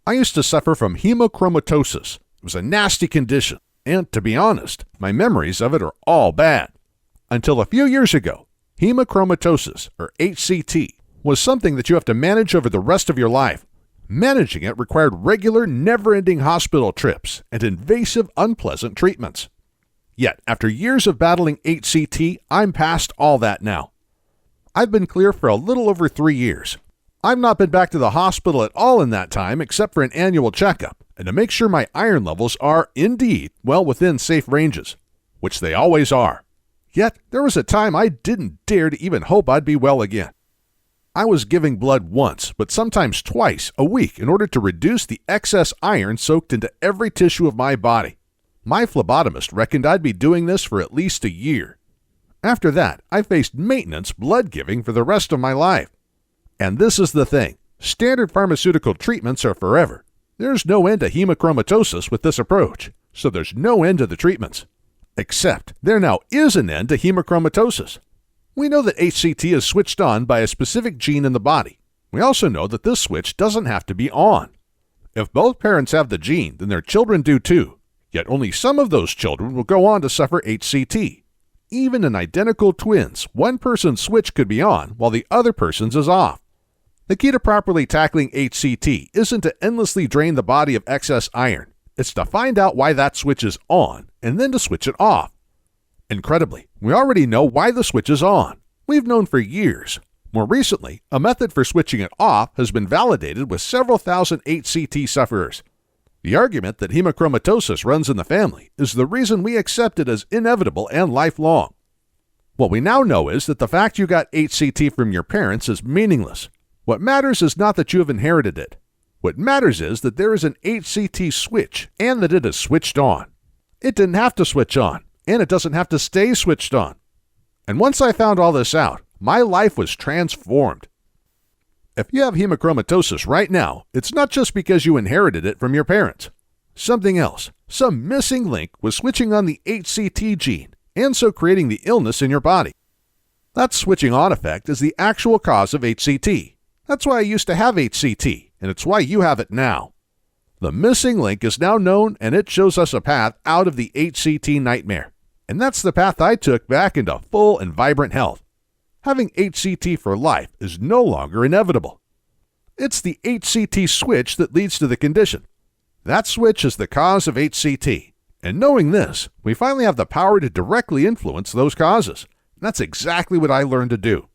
I used to suffer from hemochromatosis. It was a nasty condition, and to be honest, my memories of it are all bad. Until a few years ago, hemochromatosis, or HCT, was something that you have to manage over the rest of your life. Managing it required regular, never-ending hospital trips and invasive, unpleasant treatments. Yet, after years of battling HCT, I'm past all that now. I've been clear for a little over 3 years. I've not been back to the hospital at all in that time except for an annual checkup and to make sure my iron levels are, indeed, well within safe ranges, which they always are. Yet, there was a time I didn't dare to even hope I'd be well again. I was giving blood once, but sometimes twice a week in order to reduce the excess iron soaked into every tissue of my body. My phlebotomist reckoned I'd be doing this for at least a year. After that, I faced maintenance blood giving for the rest of my life. And this is the thing. Standard pharmaceutical treatments are forever. There's no end to hemochromatosis with this approach, so there's no end to the treatments. Except there now is an end to hemochromatosis. We know that HCT is switched on by a specific gene in the body. We also know that this switch doesn't have to be on. If both parents have the gene, then their children do too. Yet only some of those children will go on to suffer HCT. Even in identical twins, one person's switch could be on while the other person's is off. The key to properly tackling HCT isn't to endlessly drain the body of excess iron. It's to find out why that switch is on and then to switch it off. Incredibly, we already know why the switch is on. We've known for years. More recently, a method for switching it off has been validated with several thousand HCT sufferers. The argument that hemochromatosis runs in the family is the reason we accept it as inevitable and lifelong. What we now know is that the fact you got HCT from your parents is meaningless. What matters is not that you have inherited it. What matters is that there is an HCT switch and that it is switched on. It didn't have to switch on, and it doesn't have to stay switched on. And once I found all this out, my life was transformed. If you have hemochromatosis right now, it's not just because you inherited it from your parents. Something else, some missing link was switching on the HCT gene, and so creating the illness in your body. That switching on effect is the actual cause of HCT. That's why I used to have HCT, and it's why you have it now. The missing link is now known, and it shows us a path out of the HCT nightmare. And that's the path I took back into full and vibrant health. Having HCT for life is no longer inevitable. It's the HCT switch that leads to the condition. That switch is the cause of HCT. And knowing this, we finally have the power to directly influence those causes. And that's exactly what I learned to do.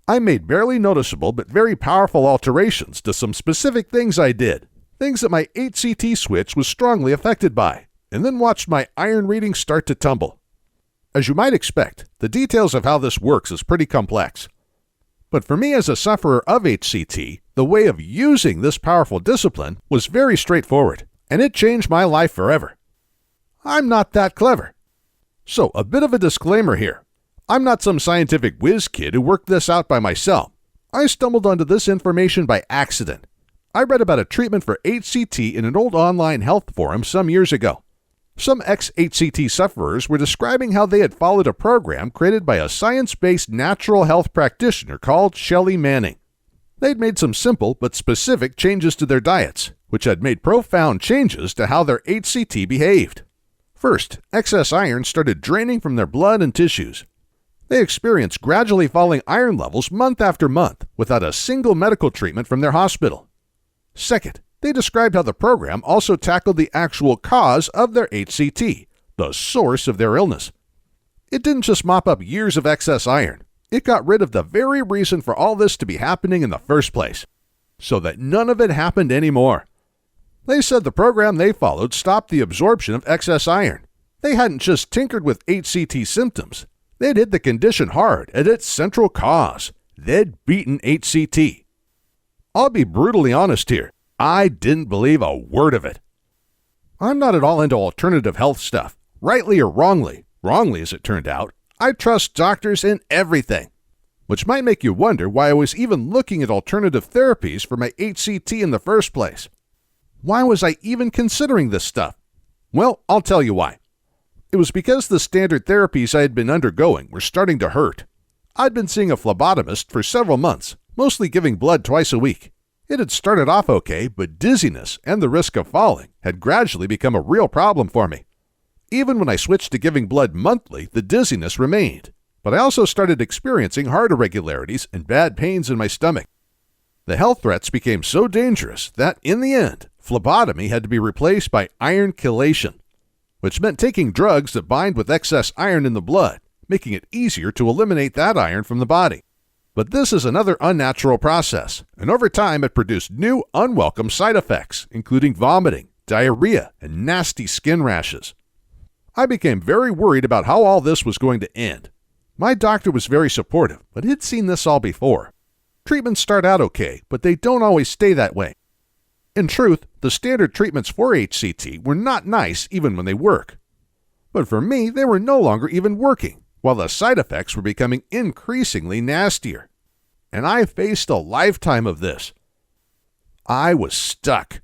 I made barely noticeable but very powerful alterations to some specific things I did, things that my HCT switch was strongly affected by, and then watched my iron readings start to tumble. As you might expect, the details of how this works is pretty complex. But for me as a sufferer of HCT, the way of using this powerful discipline was very straightforward, and it changed my life forever. I'm not that clever. So, a bit of a disclaimer here. I'm not some scientific whiz kid who worked this out by myself. I stumbled onto this information by accident. I read about a treatment for HCT in an old online health forum some years ago. Some ex-HCT sufferers were describing how they had followed a program created by a science-based natural health practitioner called Shelley Manning. They'd made some simple but specific changes to their diets, which had made profound changes to how their HCT behaved. First, excess iron started draining from their blood and tissues. They experienced gradually falling iron levels month after month without a single medical treatment from their hospital. Second, they described how the program also tackled the actual cause of their HCT, the source of their illness. It didn't just mop up years of excess iron. It got rid of the very reason for all this to be happening in the first place, so that none of it happened anymore. They said the program they followed stopped the absorption of excess iron. They hadn't just tinkered with HCT symptoms. They'd hit the condition hard at its central cause. They'd beaten HCT. I'll be brutally honest here. I didn't believe a word of it. I'm not at all into alternative health stuff, rightly or wrongly. Wrongly, as it turned out. I trust doctors in everything. Which might make you wonder why I was even looking at alternative therapies for my HCT in the first place. Why was I even considering this stuff? Well, I'll tell you why. It was because the standard therapies I had been undergoing were starting to hurt. I'd been seeing a phlebotomist for several months, mostly giving blood twice a week. It had started off okay, but dizziness and the risk of falling had gradually become a real problem for me. Even when I switched to giving blood monthly, the dizziness remained, but I also started experiencing heart irregularities and bad pains in my stomach. The health threats became so dangerous that, in the end, phlebotomy had to be replaced by iron chelation, which meant taking drugs that bind with excess iron in the blood, making it easier to eliminate that iron from the body. But this is another unnatural process, and over time it produced new, unwelcome side effects, including vomiting, diarrhea, and nasty skin rashes. I became very worried about how all this was going to end. My doctor was very supportive, but he'd seen this all before. Treatments start out okay, but they don't always stay that way. In truth, the standard treatments for HCT were not nice even when they work. But for me, they were no longer even working, while the side effects were becoming increasingly nastier. And I faced a lifetime of this. I was stuck.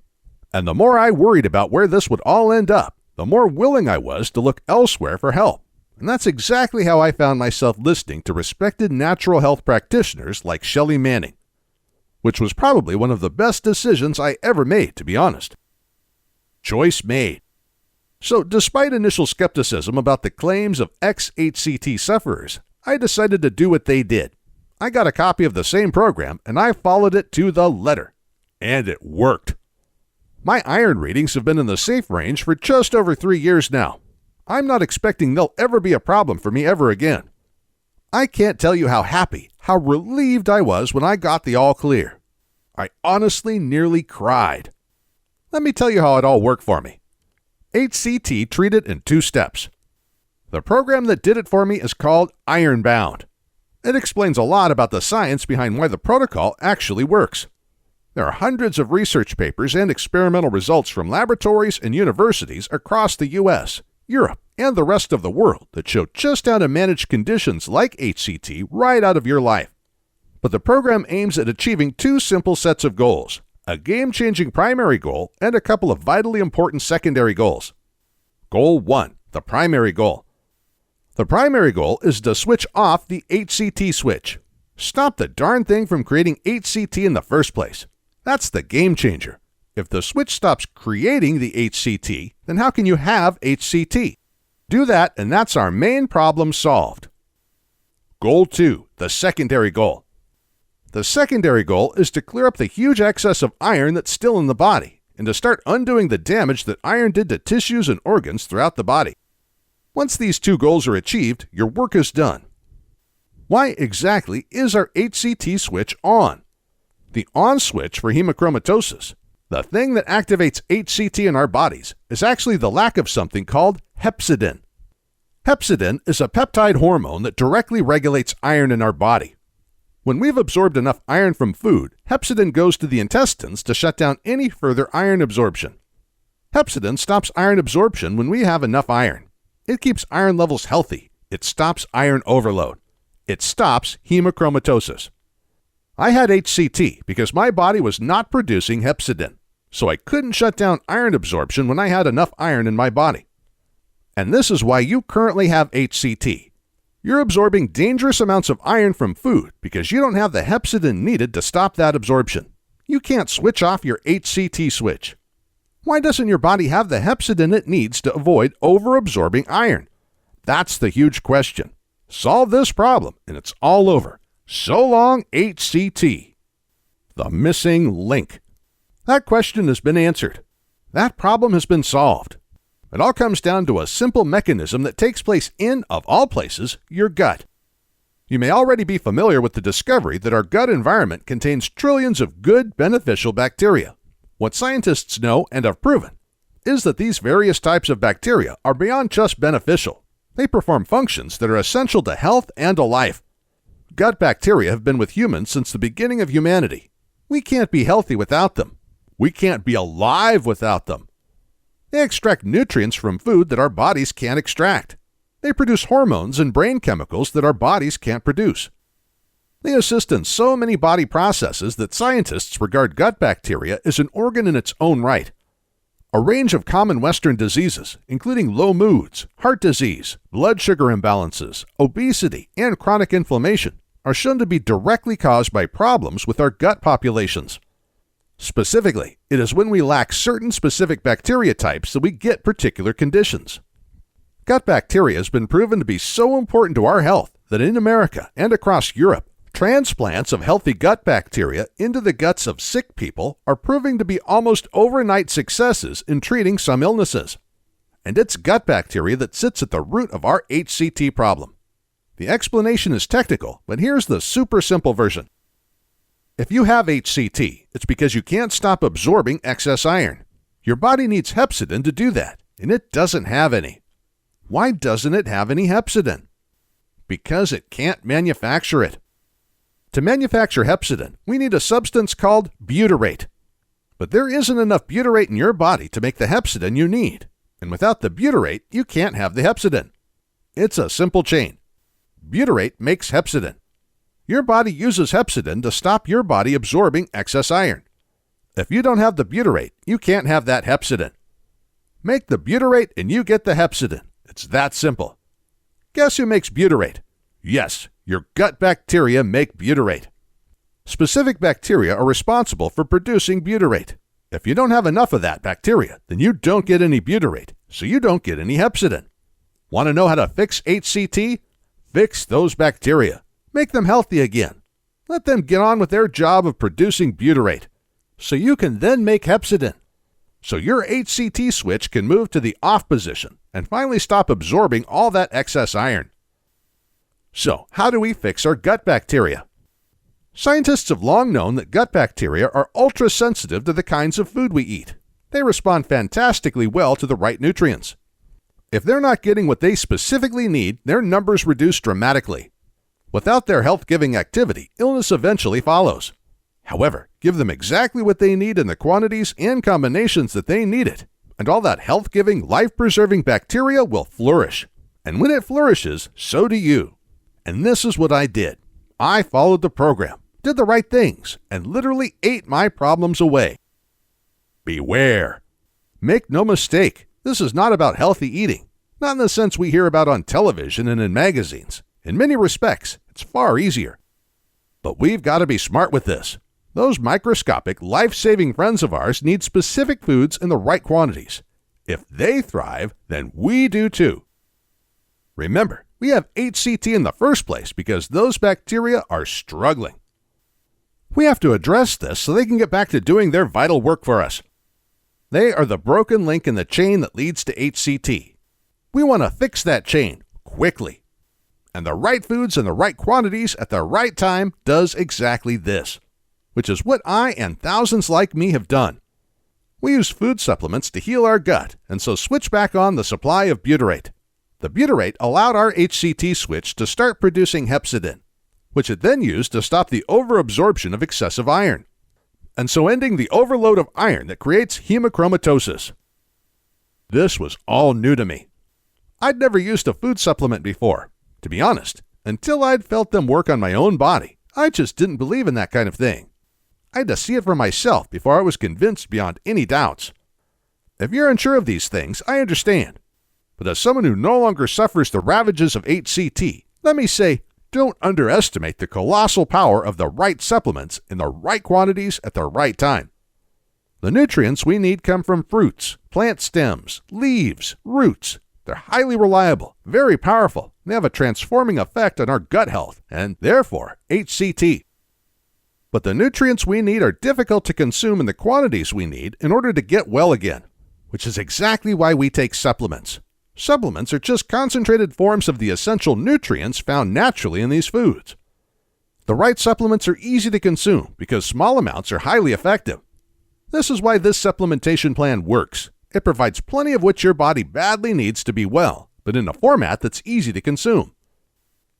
And the more I worried about where this would all end up, the more willing I was to look elsewhere for help. And that's exactly how I found myself listening to respected natural health practitioners like Shelley Manning, which was probably one of the best decisions I ever made, to be honest. Choice made. So despite initial skepticism about the claims of ex-HCT sufferers, I decided to do what they did. I got a copy of the same program and I followed it to the letter. And it worked. My iron readings have been in the safe range for just over 3 years now. I'm not expecting they'll ever be a problem for me ever again. I can't tell you how happy, how relieved I was when I got the all clear. I honestly nearly cried. Let me tell you how it all worked for me. HCT treated in 2 steps. The program that did it for me is called Ironbound. It explains a lot about the science behind why the protocol actually works. There are hundreds of research papers and experimental results from laboratories and universities across the U.S., Europe, and the rest of the world that show just how to manage conditions like HCT right out of your life. But the program aims at achieving 2 simple sets of goals, a game-changing primary goal and a couple of vitally important secondary goals. Goal 1, the primary goal. The primary goal is to switch off the HCT switch. Stop the darn thing from creating HCT in the first place. That's the game changer. If the switch stops creating the HCT, then how can you have HCT? Do that, and that's our main problem solved. Goal 2, the secondary goal. The secondary goal is to clear up the huge excess of iron that's still in the body, and to start undoing the damage that iron did to tissues and organs throughout the body. Once these 2 goals are achieved, your work is done. Why exactly is our HCT switch on? The on switch for hemochromatosis, the thing that activates HCT in our bodies, is actually the lack of something called hepcidin. Hepcidin is a peptide hormone that directly regulates iron in our body. When we've absorbed enough iron from food, hepcidin goes to the intestines to shut down any further iron absorption. Hepcidin stops iron absorption when we have enough iron. It keeps iron levels healthy. It stops iron overload. It stops hemochromatosis. I had HCT because my body was not producing hepcidin, so I couldn't shut down iron absorption when I had enough iron in my body. And this is why you currently have HCT. You're absorbing dangerous amounts of iron from food because you don't have the hepcidin needed to stop that absorption. You can't switch off your HCT switch. Why doesn't your body have the hepcidin it needs to avoid overabsorbing iron? That's the huge question. Solve this problem and it's all over. So long, HCT. The missing link. That question has been answered. That problem has been solved. It all comes down to a simple mechanism that takes place in, of all places, your gut. You may already be familiar with the discovery that our gut environment contains trillions of good, beneficial bacteria. What scientists know and have proven is that these various types of bacteria are beyond just beneficial. They perform functions that are essential to health and to life. Gut bacteria have been with humans since the beginning of humanity. We can't be healthy without them. We can't be alive without them. They extract nutrients from food that our bodies can't extract. They produce hormones and brain chemicals that our bodies can't produce. They assist in so many body processes that scientists regard gut bacteria as an organ in its own right. A range of common Western diseases, including low moods, heart disease, blood sugar imbalances, obesity, and chronic inflammation, are shown to be directly caused by problems with our gut populations. Specifically, it is when we lack certain specific bacteria types that we get particular conditions. Gut bacteria has been proven to be so important to our health that in America and across Europe, transplants of healthy gut bacteria into the guts of sick people are proving to be almost overnight successes in treating some illnesses. And it's gut bacteria that sits at the root of our HCT problem. The explanation is technical, but here's the super simple version. If you have HCT, it's because you can't stop absorbing excess iron. Your body needs hepcidin to do that, and it doesn't have any. Why doesn't it have any hepcidin? Because it can't manufacture it. To manufacture hepcidin, we need a substance called butyrate. But there isn't enough butyrate in your body to make the hepcidin you need. And without the butyrate, you can't have the hepcidin. It's a simple chain. Butyrate makes hepcidin. Your body uses hepcidin to stop your body absorbing excess iron. If you don't have the butyrate, you can't have that hepcidin. Make the butyrate and you get the hepcidin. It's that simple. Guess who makes butyrate? Yes, your gut bacteria make butyrate. Specific bacteria are responsible for producing butyrate. If you don't have enough of that bacteria, then you don't get any butyrate, so you don't get any hepcidin. Want to know how to fix HCT? Fix those bacteria. Make them healthy again. Let them get on with their job of producing butyrate, so you can then make hepcidin. So your HCT switch can move to the off position and finally stop absorbing all that excess iron. So, how do we fix our gut bacteria? Scientists have long known that gut bacteria are ultra-sensitive to the kinds of food we eat. They respond fantastically well to the right nutrients. If they're not getting what they specifically need, their numbers reduce dramatically. Without their health-giving activity, illness eventually follows. However, give them exactly what they need in the quantities and combinations that they need it, and all that health-giving, life-preserving bacteria will flourish. And when it flourishes, so do you. And this is what I did. I followed the program, did the right things, and literally ate my problems away. Beware. Make no mistake, this is not about healthy eating, not in the sense we hear about on television and in magazines. In many respects, it's far easier. But we've got to be smart with this. Those microscopic, life-saving friends of ours need specific foods in the right quantities. If they thrive, then we do too. Remember, we have HCT in the first place because those bacteria are struggling. We have to address this so they can get back to doing their vital work for us. They are the broken link in the chain that leads to HCT. We want to fix that chain quickly. And the right foods in the right quantities at the right time does exactly this, which is what I and thousands like me have done. We use food supplements to heal our gut and so switch back on the supply of butyrate. The butyrate allowed our HCT switch to start producing hepcidin, which it then used to stop the overabsorption of excessive iron, and so ending the overload of iron that creates hemochromatosis. This was all new to me. I'd never used a food supplement before. To be honest, until I'd felt them work on my own body, I just didn't believe in that kind of thing. I had to see it for myself before I was convinced beyond any doubts. If you're unsure of these things, I understand. But as someone who no longer suffers the ravages of HCT, let me say, don't underestimate the colossal power of the right supplements in the right quantities at the right time. The nutrients we need come from fruits, plant stems, leaves, roots. They're highly reliable, very powerful, and they have a transforming effect on our gut health, and therefore HCT. But the nutrients we need are difficult to consume in the quantities we need in order to get well again, which is exactly why we take supplements. Supplements are just concentrated forms of the essential nutrients found naturally in these foods. The right supplements are easy to consume because small amounts are highly effective. This is why this supplementation plan works. It provides plenty of what your body badly needs to be well, but in a format that's easy to consume.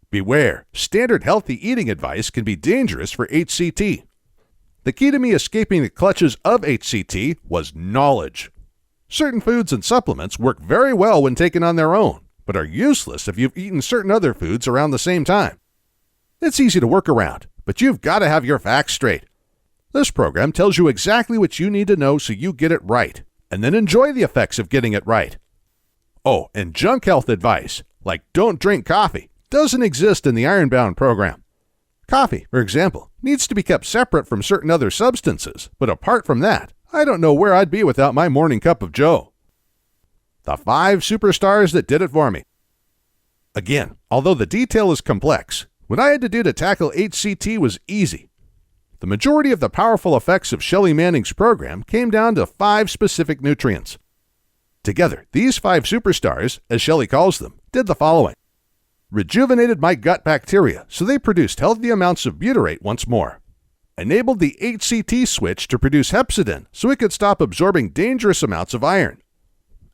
Beware, standard healthy eating advice can be dangerous for HCT. The key to me escaping the clutches of HCT was knowledge. Certain foods and supplements work very well when taken on their own, but are useless if you've eaten certain other foods around the same time. It's easy to work around, but you've got to have your facts straight. This program tells you exactly what you need to know so you get it right, and then enjoy the effects of getting it right. Oh, and junk health advice, like don't drink coffee, doesn't exist in the Ironbound program. Coffee, for example, needs to be kept separate from certain other substances, but apart from that, I don't know where I'd be without my morning cup of joe. The 5 superstars that did it for me. Again, although the detail is complex, what I had to do to tackle HCT was easy. The majority of the powerful effects of Shelley Manning's program came down to 5 specific nutrients. Together, these 5 superstars, as Shelley calls them, did the following. Rejuvenated my gut bacteria so they produced healthy amounts of butyrate once more. Enabled the HCT switch to produce hepcidin so it could stop absorbing dangerous amounts of iron.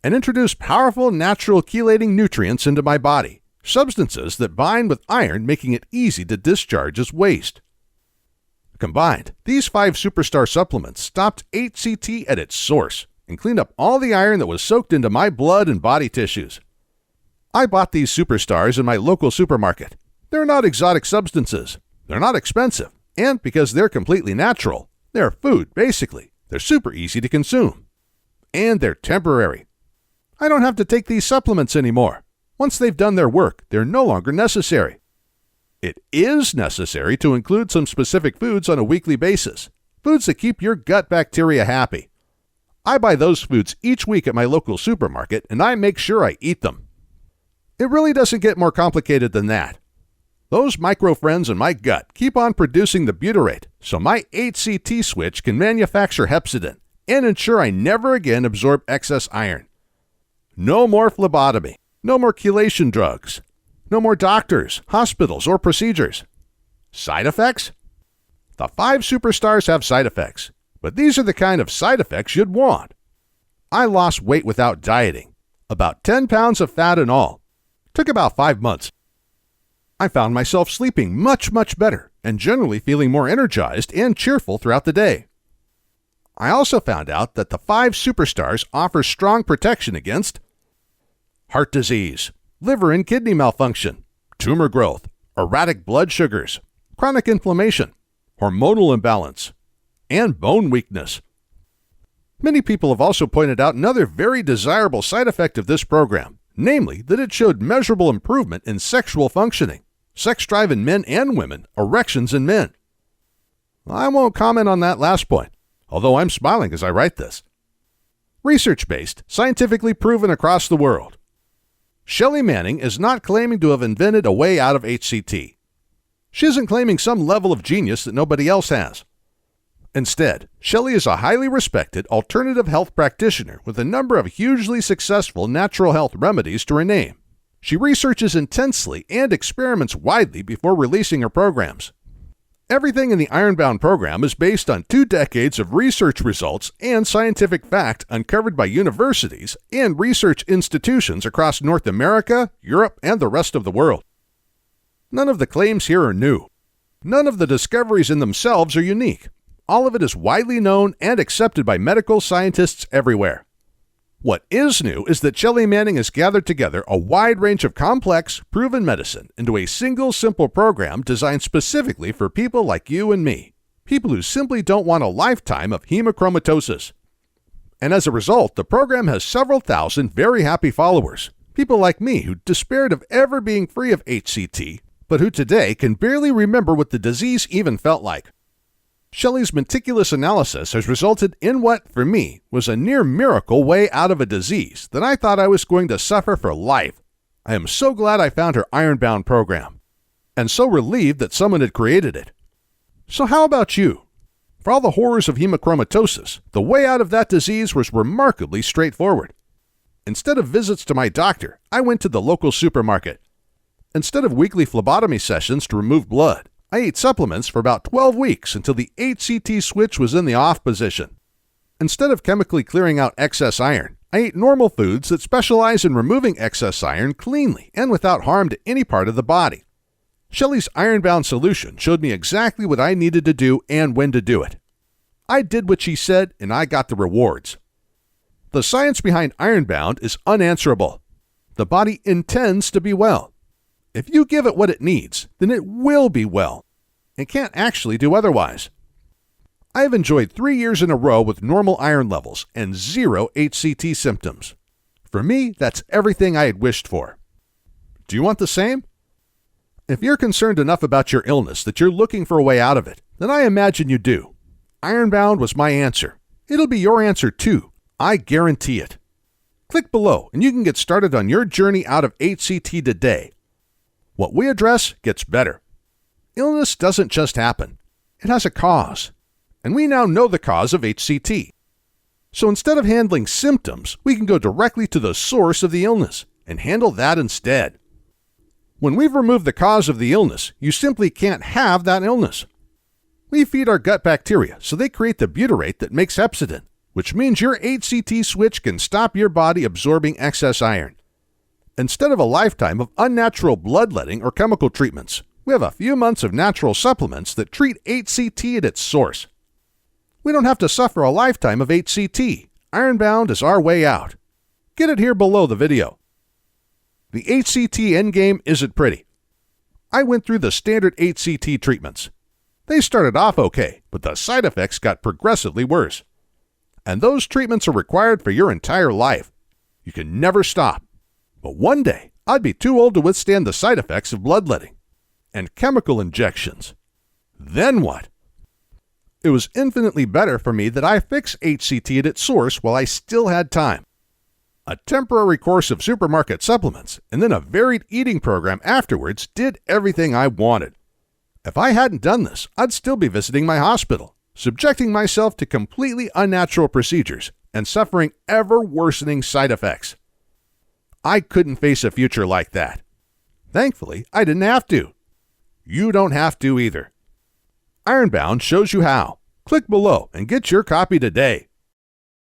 And introduced powerful natural chelating nutrients into my body, substances that bind with iron, making it easy to discharge as waste. Combined, these 5 superstar supplements stopped HCT at its source and cleaned up all the iron that was soaked into my blood and body tissues. I bought these superstars in my local supermarket. They're not exotic substances. They're not expensive. And because they're completely natural, they're food, basically. They're super easy to consume. And they're temporary. I don't have to take these supplements anymore. Once they've done their work, they're no longer necessary. It is necessary to include some specific foods on a weekly basis. Foods that keep your gut bacteria happy. I buy those foods each week at my local supermarket, and I make sure I eat them. It really doesn't get more complicated than that. Those micro-friends in my gut keep on producing the butyrate, so my HCT switch can manufacture hepcidin and ensure I never again absorb excess iron. No more phlebotomy, no more chelation drugs, no more doctors, hospitals, or procedures. Side effects? The 5 superstars have side effects, but these are the kind of side effects you'd want. I lost weight without dieting, about 10 pounds of fat in all. Took about 5 months. I found myself sleeping much better and generally feeling more energized and cheerful throughout the day. I also found out that the 5 superstars offer strong protection against heart disease, liver and kidney malfunction, tumor growth, erratic blood sugars, chronic inflammation, hormonal imbalance, and bone weakness. Many people have also pointed out another very desirable side effect of this program, namely that it showed measurable improvement in sexual functioning, sex drive in men and women, erections in men. I won't comment on that last point, although I'm smiling as I write this. Research-based, scientifically proven across the world. Shelley Manning is not claiming to have invented a way out of HCT. She isn't claiming some level of genius that nobody else has. Instead, Shelley is a highly respected alternative health practitioner with a number of hugely successful natural health remedies to her name. She researches intensely and experiments widely before releasing her programs. Everything in the Ironbound program is based on 2 decades of research results and scientific fact uncovered by universities and research institutions across North America, Europe, and the rest of the world. None of the claims here are new. None of the discoveries in themselves are unique. All of it is widely known and accepted by medical scientists everywhere. What is new is that Shelley Manning has gathered together a wide range of complex, proven medicine into a single simple program designed specifically for people like you and me, people who simply don't want a lifetime of hemochromatosis. And as a result, the program has several thousand very happy followers, people like me who despaired of ever being free of HCT, but who today can barely remember what the disease even felt like. Shelley's meticulous analysis has resulted in what, for me, was a near miracle way out of a disease that I thought I was going to suffer for life. I am so glad I found her Ironbound program, and so relieved that someone had created it. So how about you? For all the horrors of hemochromatosis, the way out of that disease was remarkably straightforward. Instead of visits to my doctor, I went to the local supermarket. Instead of weekly phlebotomy sessions to remove blood, I ate supplements for about 12 weeks until the HCT switch was in the off position. Instead of chemically clearing out excess iron, I ate normal foods that specialize in removing excess iron cleanly and without harm to any part of the body. Shelley's Ironbound solution showed me exactly what I needed to do and when to do it. I did what she said, and I got the rewards. The science behind Ironbound is unanswerable. The body intends to be well. If you give it what it needs, then it will be well. It can't actually do otherwise. I have enjoyed 3 years in a row with normal iron levels and 0 HCT symptoms. For me, that's everything I had wished for. Do you want the same? If you're concerned enough about your illness that you're looking for a way out of it, then I imagine you do. Ironbound was my answer. It'll be your answer too. I guarantee it. Click below and you can get started on your journey out of HCT today. What we address gets better. Illness doesn't just happen. It has a cause. And we now know the cause of HCT. So instead of handling symptoms, we can go directly to the source of the illness and handle that instead. When we've removed the cause of the illness, you simply can't have that illness. We feed our gut bacteria so they create the butyrate that makes hepcidin, which means your HCT switch can stop your body absorbing excess iron. Instead of a lifetime of unnatural bloodletting or chemical treatments, we have a few months of natural supplements that treat HCT at its source. We don't have to suffer a lifetime of HCT. Ironbound is our way out. Get it here below the video. The HCT endgame isn't pretty. I went through the standard HCT treatments. They started off okay, but the side effects got progressively worse. And those treatments are required for your entire life. You can never stop. But one day, I'd be too old to withstand the side effects of bloodletting and chemical injections. Then what? It was infinitely better for me that I fix HCT at its source while I still had time. A temporary course of supermarket supplements and then a varied eating program afterwards did everything I wanted. If I hadn't done this, I'd still be visiting my hospital, subjecting myself to completely unnatural procedures and suffering ever-worsening side effects. I couldn't face a future like that. Thankfully, I didn't have to. You don't have to either. Ironbound shows you how. Click below and get your copy today.